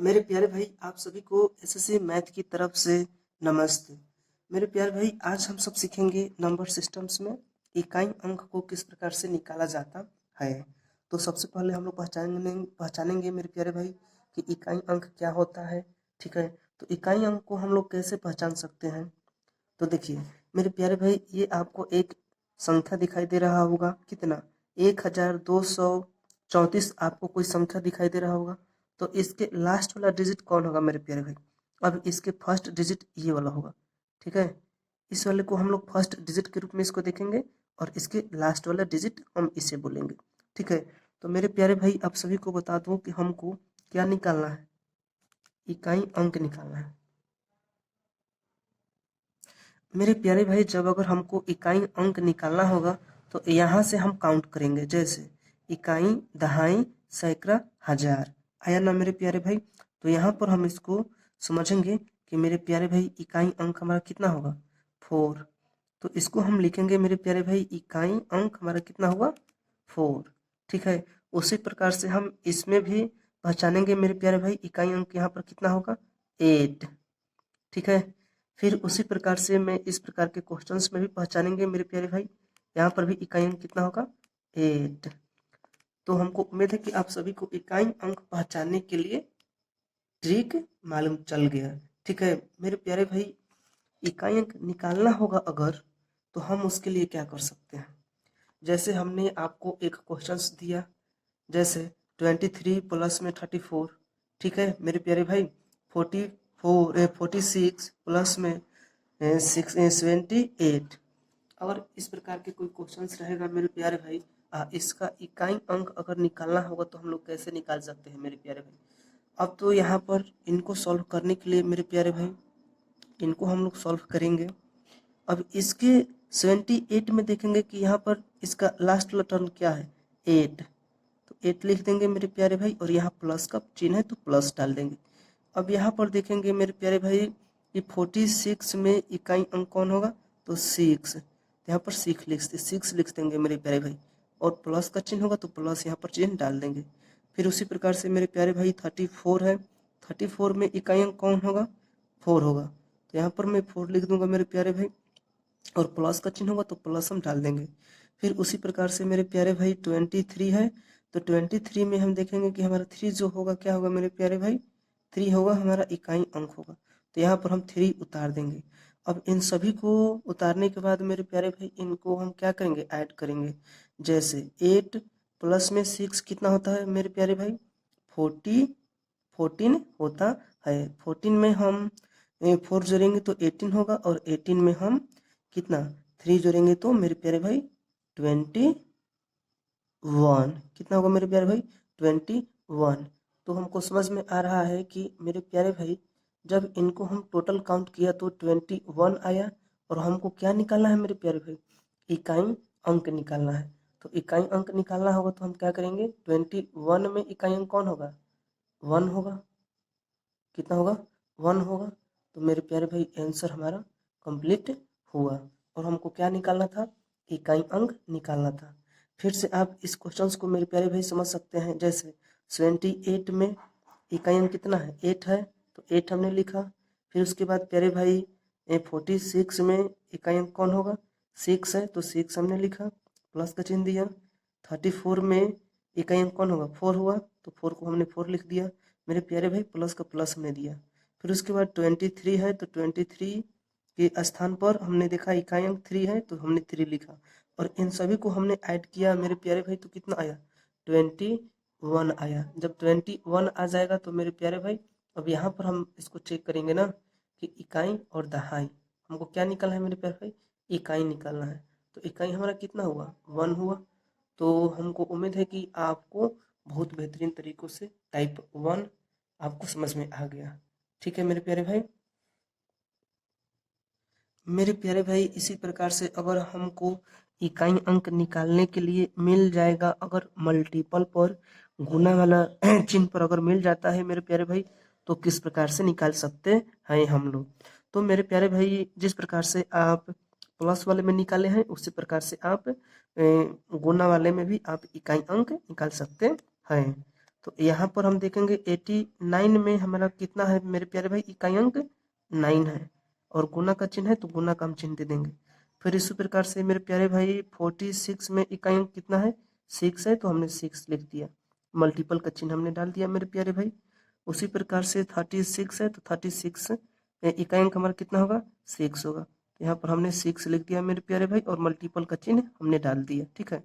मेरे प्यारे भाई, आप सभी को एसएससी मैथ की तरफ से नमस्ते। मेरे प्यारे भाई, आज हम सब सीखेंगे नंबर सिस्टम्स में इकाई अंक को किस प्रकार से निकाला जाता है। तो सबसे पहले हम लोग पहचानेंगे मेरे प्यारे भाई कि इकाई अंक क्या होता है। ठीक है, तो इकाई अंक को हम लोग कैसे पहचान सकते हैं। तो देखिए मेरे प्यारे भाई, ये आपको एक संख्या दिखाई दे रहा होगा। कितना? 1234 आपको कोई संख्या दिखाई दे रहा होगा। तो इसके लास्ट वाला डिजिट कौन होगा मेरे प्यारे भाई? अब इसके फर्स्ट डिजिट ये वाला होगा। ठीक है, इस वाले को हम लोग फर्स्ट डिजिट के रूप में इसको देखेंगे और इसके लास्ट वाला डिजिट हम इसे बोलेंगे। ठीक है, तो मेरे प्यारे भाई आप सभी को बता दूं कि हमको क्या निकालना है, इकाई अंक निकालना है। मेरे प्यारे भाई, जब अगर हमको इकाई अंक निकालना होगा तो यहाँ से हम काउंट करेंगे, जैसे इकाई, दहाई, सैकड़ा, हजार। आया ना मेरे प्यारे भाई? तो यहाँ पर हम इसको समझेंगे कि मेरे प्यारे भाई इकाई अंक हमारा कितना होगा, 4। तो इसको हम लिखेंगे मेरे प्यारे भाई, इकाई अंक हमारा कितना हुआ, 4। ठीक है, उसी प्रकार से हम इसमें भी पहचानेंगे मेरे प्यारे भाई, इकाई अंक यहाँ पर कितना होगा, 8। ठीक है, फिर उसी प्रकार से मैं इस प्रकार के क्वेश्चंस में भी पहचानेंगे मेरे प्यारे भाई, यहाँ पर भी इकाई अंक कितना होगा, 8। तो हमको उम्मीद है कि आप सभी को इकाई अंक पहचानने के लिए ट्रिक मालूम चल गया। ठीक है मेरे प्यारे भाई, इकाई अंक निकालना होगा अगर, तो हम उसके लिए क्या कर सकते हैं। जैसे हमने आपको एक क्वेश्चंस दिया, जैसे 23 प्लस में 34। ठीक है मेरे प्यारे भाई, 46 प्लस में 78। अगर इस प्रकार के कोई क्वेश्चंस रहेगा मेरे प्यारे भाई, इसका इकाई अंक अगर निकालना होगा तो हम लोग कैसे निकाल सकते हैं मेरे प्यारे भाई। अब तो यहाँ पर इनको सॉल्व करने के लिए मेरे प्यारे भाई, इनको हम लोग सॉल्व करेंगे। अब इसके 78 में देखेंगे कि यहाँ पर इसका लास्ट वाला टर्म क्या है, 8। तो 8 लिख देंगे मेरे प्यारे भाई, और यहाँ प्लस का चिन्ह है तो प्लस डाल देंगे। अब यहाँ पर देखेंगे मेरे प्यारे भाई कि 46 में इकाई अंक कौन होगा, तो 6। यहाँ पर 6 लिख देंगे मेरे प्यारे भाई, और प्लस का चिन्ह होगा तो प्लस यहाँ पर चिन्ह डाल देंगे। फिर उसी प्रकार से मेरे प्यारे भाई 34 है, 34 में इकाई अंक कौन होगा, 4 होगा। तो यहाँ पर मैं 4 लिख दूंगा मेरे प्यारे भाई, और प्लस का चिन्ह होगा तो प्लस हम डाल देंगे। फिर उसी प्रकार से मेरे प्यारे भाई 23 है, तो 23 में हम देखेंगे कि हमारा 3 जो होगा क्या होगा मेरे प्यारे भाई, 3 होगा हमारा इकाई अंक होगा। तो यहाँ पर हम 3 उतार देंगे। अब इन सभी को उतारने के बाद मेरे प्यारे भाई इनको हम क्या करेंगे, ऐड करेंगे। जैसे 8 प्लस में 6 कितना होता है मेरे प्यारे भाई, 14 होता है। 14 में हम 4 जोड़ेंगे तो 18 होगा, और 18 में हम कितना, 3 जोड़ेंगे तो मेरे प्यारे भाई 21। कितना होगा मेरे प्यारे भाई, 21। तो हमको समझ में आ रहा है कि मेरे प्यारे भाई, जब इनको हम टोटल काउंट किया तो 21 आया, और हमको क्या निकालना है मेरे प्यारे भाई, इकाई अंक निकालना है। तो इकाई अंक निकालना होगा तो हम क्या करेंगे, 21 में इकाई अंक कौन होगा, 1 होगा। कितना होगा, 1 होगा। तो मेरे प्यारे भाई आंसर हमारा कंप्लीट हुआ, और हमको क्या निकालना था, इकाई अंक निकालना था। फिर से आप इस क्वेश्चंस को मेरे प्यारे भाई समझ सकते हैं। जैसे 78 में इकाई अंक कितना है, 8 है, तो 8 हमने लिखा। फिर उसके बाद प्यारे भाई 46 में इकाई अंक कौन होगा, 6 है, तो 6 हमने लिखा, प्लस का चिन्ह दिया। 34 में इकाई अंक कौन होगा, 4 हुआ, तो 4 को हमने 4 लिख दिया मेरे प्यारे भाई, प्लस का प्लस हमने दिया। फिर उसके बाद 23 है, तो 23 के स्थान पर हमने देखा इकाई अंक 3 है, तो हमने 3 लिखा, और इन सभी को हमने ऐड किया मेरे प्यारे भाई, तो कितना आया, 21 आया। जब 21 आ जाएगा तो मेरे प्यारे भाई, अब यहाँ पर हम इसको चेक करेंगे ना कि इकाई और दहाई, हमको क्या निकालना है मेरे प्यारे भाई, इकाई निकालना है। तो इकाई हमारा कितना हुआ, 1 हुआ। तो हमको उम्मीद है कि आपको बहुत बेहतरीन तरीकों से टाइप 1 आपको समझ में आ गया। ठीक है मेरे प्यारे भाई, मेरे प्यारे भाई इसी प्रकार से अगर हमको इकाई अंक निकालने के लिए मिल जाएगा, अगर मल्टीपल पर गुना वाला चिन्ह पर अगर मिल जाता है मेरे प्यारे भाई, तो किस प्रकार से निकाल सकते हैं हम लोग। तो मेरे प्यारे भाई, जिस प्रकार से आप प्लस वाले में निकाले हैं, उसी प्रकार से आप गुना वाले में भी आप इकाई अंक निकाल सकते हैं। तो यहाँ पर हम देखेंगे 89 में हमारा कितना है मेरे प्यारे भाई, इकाई अंक 9 है, और गुना का चिन्ह है तो गुना का हम चिन्ह दे देंगे। फिर इसी प्रकार से मेरे प्यारे भाई 46 में इकाई अंक कितना है, 6 है, तो हमने 6 लिख दिया, मल्टीपल का चिन्ह हमने डाल दिया मेरे प्यारे भाई। उसी प्रकार से 36 है तो 36 में इकाई अंक हमारा कितना होगा, 6 होगा, तो यहाँ पर हमने 6 लिख दिया मेरे प्यारे भाई, और मल्टीपल का चिन्ह हमने डाल दिया, ठीक है।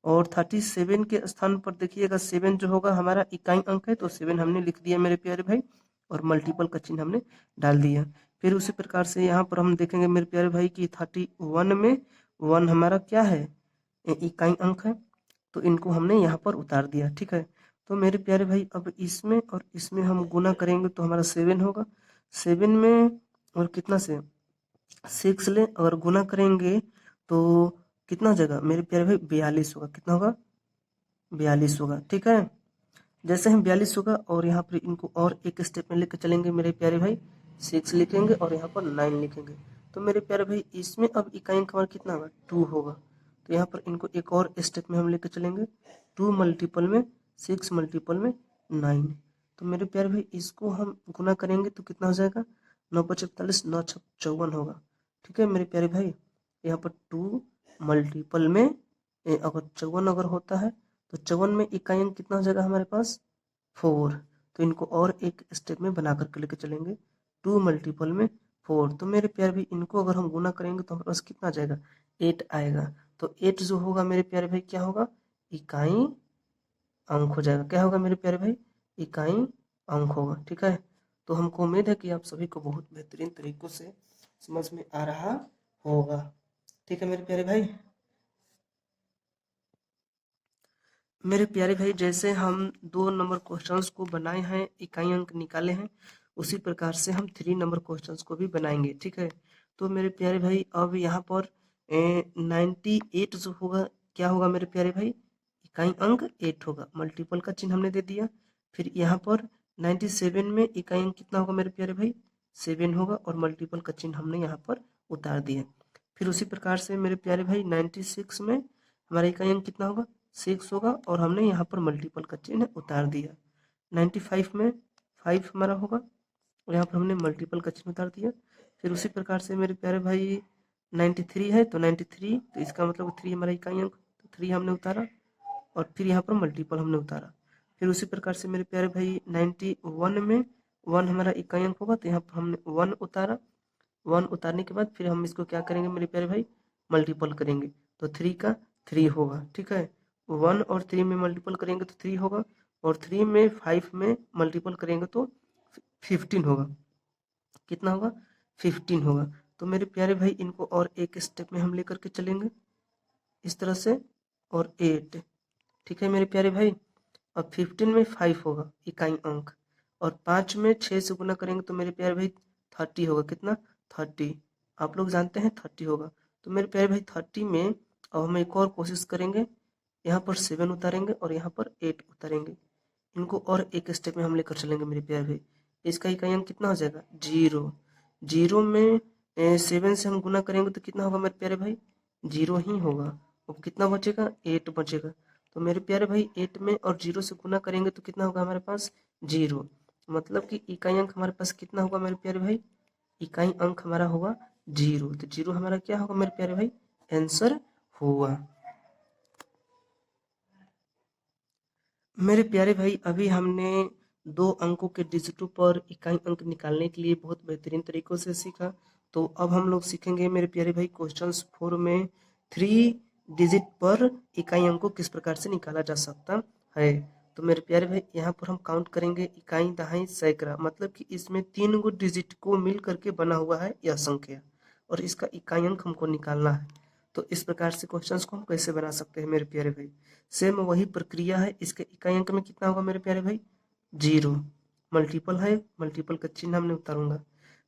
और 37 के स्थान पर देखिएगा 7 जो होगा हमारा इकाई अंक है, तो 7 हमने लिख दिया मेरे प्यारे भाई, और मल्टीपल का चिन्ह हमने डाल दिया। फिर उसी प्रकार से यहाँ पर हम देखेंगे मेरे प्यारे भाई कि 31 में 1 हमारा क्या है, इकाई अंक है, तो इनको हमने यहाँ पर उतार दिया, ठीक है। तो मेरे प्यारे भाई अब इसमें और इसमें हम गुना करेंगे तो हमारा 7 होगा, 7 में और कितना से 6 ले, अगर गुना करेंगे तो कितना जगह मेरे प्यारे भाई 42 होगा, कितना होगा 42 होगा, ठीक है। जैसे हम 42 होगा और यहाँ पर इनको और एक स्टेप में लेकर चलेंगे मेरे प्यारे भाई, 6 लिखेंगे और यहाँ पर 9 लिखेंगे, तो मेरे प्यारे भाई इसमें अब इकाई अंक हमारा कितना होगा 2 होगा, तो यहाँ पर इनको एक और स्टेप में हम लेकर चलेंगे, 2 मल्टीपल में 6 मल्टीपल में 9, तो मेरे प्यारे भाई इसको हम गुना करेंगे तो कितना हो जाएगा 9×45 9×54 होगा, ठीक है मेरे प्यारे भाई। यहाँ पर 2 मल्टीपल में अगर 54 अगर होता है तो 54 में इकाई अंक कितना हो जाएगा हमारे पास 4, तो इनको और एक स्टेप में बना करके लेके चलेंगे, 2 मल्टीपल में 4, तो मेरे प्यारे भाई इनको अगर हम गुना करेंगे तो हमारे पास कितना आ जाएगा 8 आएगा, तो 8 जो होगा मेरे प्यारे भाई क्या होगा, इकाई अंक हो जाएगा, क्या होगा मेरे प्यारे भाई, इकाई अंक होगा, ठीक है। तो हमको उम्मीद है कि आप सभी को बहुत बेहतरीन तरीकों से समझ में आ रहा होगा, ठीक है मेरे प्यारे भाई। मेरे प्यारे भाई जैसे हम 2 नंबर क्वेश्चंस को बनाए हैं, इकाई अंक निकाले हैं, उसी प्रकार से हम 3 नंबर क्वेश्चंस को भी बनाएंगे, ठीक है। तो मेरे प्यारे भाई अब यहाँ पर 98 जो होगा क्या होगा मेरे प्यारे भाई, इकाई अंक 8 होगा, मल्टीपल का चिन्ह हमने दे दिया। फिर यहाँ पर 97 में इकाई अंक कितना होगा मेरे प्यारे भाई, 7 होगा, और मल्टीपल का चिन्ह हमने यहाँ पर उतार दिया। फिर उसी प्रकार से मेरे प्यारे भाई 96 में हमारा इकाई अंक कितना होगा, 6 होगा, और हमने यहाँ पर मल्टीपल का चिन्ह उतार दिया। 95 में 5 हमारा होगा, और यहाँ पर हमने मल्टीपल का चिन्ह उतार दिया। फिर उसी प्रकार से मेरे प्यारे भाई 93 है, तो 93 तो इसका मतलब 3 हमारा इकाई अंक, तो 3 हमने उतारा, और फिर यहाँ पर मल्टीपल हमने उतारा। फिर उसी प्रकार से मेरे प्यारे भाई 91 में 1 हमारा इकाई अंक होगा, तो यहाँ पर हमने 1 उतारा, 1 उतारने के बाद फिर हम इसको क्या करेंगे मेरे प्यारे भाई, मल्टीपल करेंगे, तो 3 का 3 होगा, ठीक है। 1 और 3 में मल्टीपल करेंगे तो 3 होगा, और 3 में 5 में मल्टीपल करेंगे तो 15 होगा, कितना होगा 15 होगा। तो मेरे प्यारे भाई इनको और एक स्टेप में हम लेकर के चलेंगे इस तरह से, और 8, ठीक है मेरे प्यारे भाई। अब 15 में 5 होगा इकाई अंक, और 5 में 6 से गुना करेंगे तो मेरे प्यारे भाई 30 होगा, कितना 30, आप लोग जानते हैं 30 होगा। तो मेरे प्यारे भाई 30 में अब हम एक और कोशिश करेंगे, यहाँ पर 7 उतारेंगे और यहाँ पर 8 उतारेंगे, इनको और एक स्टेप में हम लेकर चलेंगे मेरे प्यारे भाई। इसका इकाई अंक कितना हो जाएगा 0, 0 में 7 से हम गुना करेंगे तो कितना होगा मेरे प्यारे भाई, 0 ही होगा। अब कितना बचेगा 8 बचेगा, तो मेरे प्यारे भाई 8 में और 0 से गुना करेंगे तो कितना होगा हमारे पास 0, मतलब कि इकाई अंक हमारे पास कितना होगा मेरे प्यारे भाई, इकाई अंक हमारा होगा 0, तो 0 हमारा क्या होगा मेरे प्यारे भाई, आंसर होगा। मेरे प्यारे भाई अभी हमने 2 अंकों के डिजिटों पर इकाई अंक निकालने के लिए बहुत बेहतरीन तरीकों से सीखा। तो अब हम लोग सीखेंगे मेरे प्यारे भाई क्वेश्चंस 4 में 3 डिजिट पर इकाई अंक को किस प्रकार से निकाला जा सकता है। तो मेरे प्यारे भाई यहाँ पर हम काउंट करेंगे इकाई, दहाई, सैकड़ा, मतलब कि इसमें 3 गो डिजिट को मिल करके बना हुआ है यह संख्या, और इसका इकाई अंक हमको निकालना है। तो इस प्रकार से क्वेश्चंस को हम कैसे बना सकते हैं मेरे प्यारे भाई, सेम वही प्रक्रिया है। इसके इकाई अंक में कितना होगा मेरे प्यारे भाई 0, मल्टीपल है, मल्टीपल का चिन्ह हमने उतारूंगा।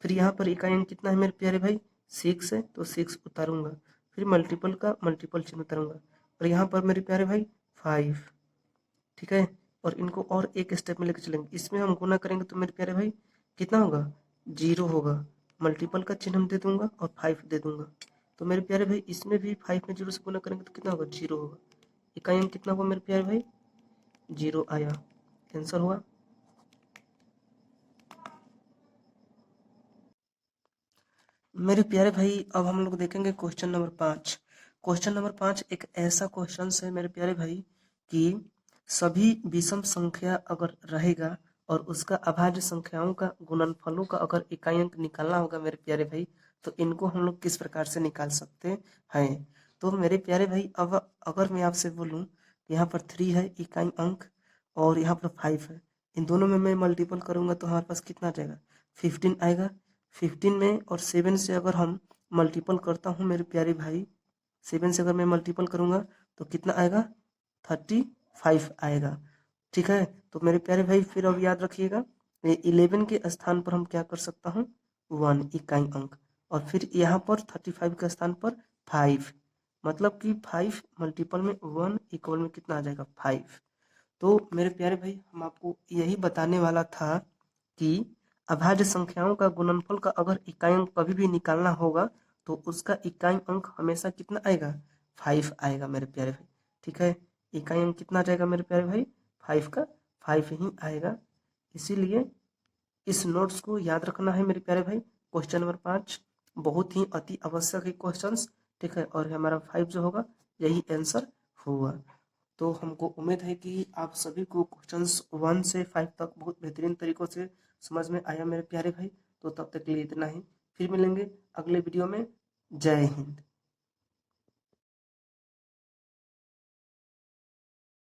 फिर यहाँ पर इकाई अंक कितना है मेरे प्यारे भाई 6 है, तो 6 उतारूंगा, फिर मल्टीपल का मल्टीपल चिन्ह उतारूंगा, और यहाँ पर मेरे प्यारे भाई 5, ठीक है। और इनको और एक स्टेप में लेकर चलेंगे, इसमें हम गुना करेंगे तो मेरे प्यारे भाई कितना होगा 0 होगा, मल्टीपल का चिन्ह हम दे दूंगा और 5 दे दूंगा, तो मेरे प्यारे भाई इसमें भी 5 में 0 से गुना करेंगे तो कितना होगा 0 होगा, इकाई अंक कितना होगा मेरे प्यारे भाई 0 आया। कैंसिल हुआ। मेरे प्यारे भाई अब हम लोग देखेंगे क्वेश्चन नंबर 5। क्वेश्चन नंबर 5 एक ऐसा क्वेश्चन है मेरे प्यारे भाई कि सभी विषम संख्या अगर रहेगा और उसका अभाज्य संख्याओं का गुणनफलों का अगर इकाई अंक निकालना होगा मेरे प्यारे भाई, तो इनको हम लोग किस प्रकार से निकाल सकते हैं। तो मेरे प्यारे भाई अब अगर मैं आपसे बोलूं यहाँ पर 3 है इकाई अंक और यहाँ पर 5 है, इन दोनों में मैं मल्टीपल करूंगा तो हमारे पास कितना आ जाएगा, 15 आएगा। 15 में और 7 से अगर हम मल्टीपल करता हूँ मेरे प्यारे भाई, 7 से अगर मैं मल्टीपल करूँगा तो कितना आएगा, 35 आएगा। ठीक है, तो मेरे प्यारे भाई फिर अब याद रखिएगा 11 के स्थान पर हम क्या कर सकता हूँ, 1 इकाई अंक, और फिर यहाँ पर 35 के स्थान पर 5, मतलब कि 5 मल्टीपल में 1 इक्वल में कितना आ जाएगा, 5। तो मेरे प्यारे भाई हम आपको यही बताने वाला था कि अभाज्य संख्याओं का गुणनफल का अगर इकाई अंक कभी भी निकालना होगा तो उसका इकाई अंक हमेशा कितना आएगा, 5 आएगा मेरे प्यारे भाई। ठीक है, इकाई अंक कितना आ जाएगा मेरे प्यारे भाई, 5 का 5 ही आएगा। इसीलिए इस नोट्स को याद रखना है मेरे प्यारे भाई। क्वेश्चन नंबर 5 बहुत ही अति आवश्यक है क्वेश्चन। ठीक है, और हमारा 5 जो होगा यही आंसर होगा। तो हमको उम्मीद है कि आप सभी को क्वेश्चंस 1 से 5 तक बहुत बेहतरीन तरीकों से समझ में आया मेरे प्यारे भाई। तो तब तक के लिए इतना ही, फिर मिलेंगे अगले वीडियो में। जय हिंद।